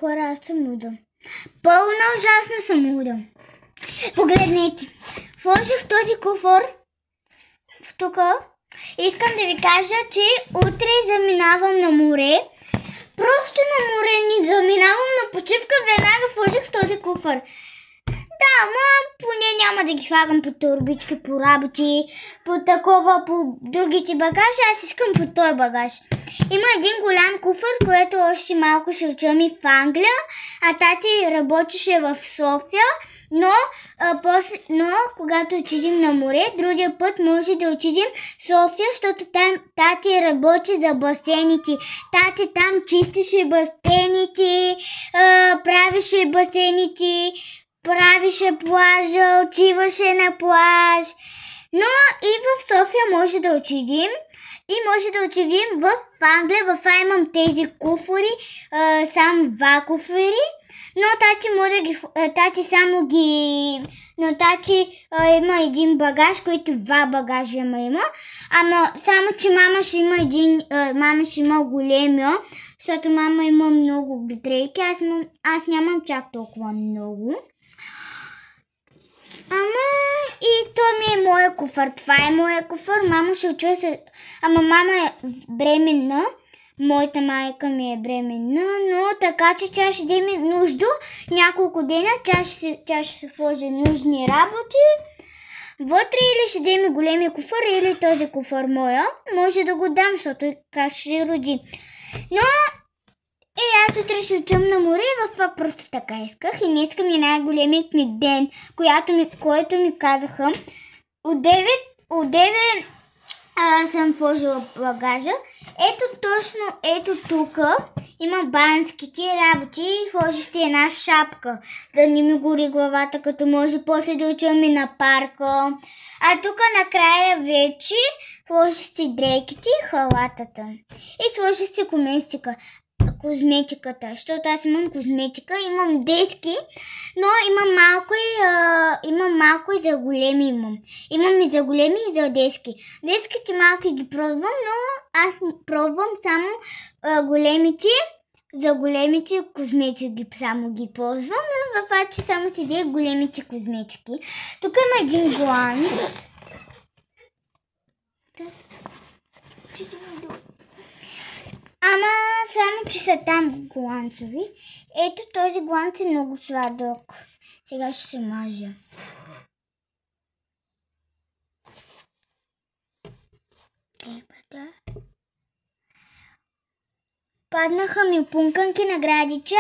Хора, аз съм луда. Пълна ужасна съм луда. Погледнете. Вложих този куфър в тука. Искам да ви кажа, че утре заминавам на море. Просто на море не заминавам на почивка. Веднага вложих в този куфър. Да, поне няма да ги слагам по турбички, по работи, по такова, по другите багажи. Аз искам по този багаж. Има един голям куфър, което още малко ще учим и в Англия, а тати работеше в София, но когато отидем на море, другия път може да отидем в София, защото там тати работи за басейните. Тати там чистеше басейните, правеше басейните, правише плажа, отиваше на плаж. Но и в София може да отидем. И може да отидем в Англия. В имам тези куфари, само два куфари. Но тати може да ги... Тати само ги... Но тати има един багаж, който два багажа има. Ама само, че мама ще има мама ще има големия, защото мама има много батерейки. Аз нямам чак толкова много. Ама и то ми е моя куфър. Това е моя куфър. Мама ще учи се... Ама мама е бременна. Моята майка ми е бременна, но така че тя ще има нужда няколко дена. Тя ще се вложи нужни работи. Вътре или ще даме големия куфър, или този куфър моя. Може да го дам, защото как ще роди. Но аз утре ще учам на море, в това просто така исках. И днеска ми е най-големият ми ден, който ми казаха. От 9 съм вложила багажа. Ето тук има банските работи. Вложихте една шапка, да не ми гори главата, като може после да отиваме на парка. А тук накрая вече вложихте дрейките и халатата. И сложихте козметиката, защото аз имам козметика, имам дески, но имам малко и за големи имам. Имам и за големи и за дески. Деските малко ги пробвам, но аз пробвам само големите. За големите козметики само ги ползвам, но в това, че само седя големите козметики. Тук има един гланц. Ама само, че са там гланцови. Ето този гланц е много сладък. Сега ще се мажа. Паднаха ми пунканки на градича.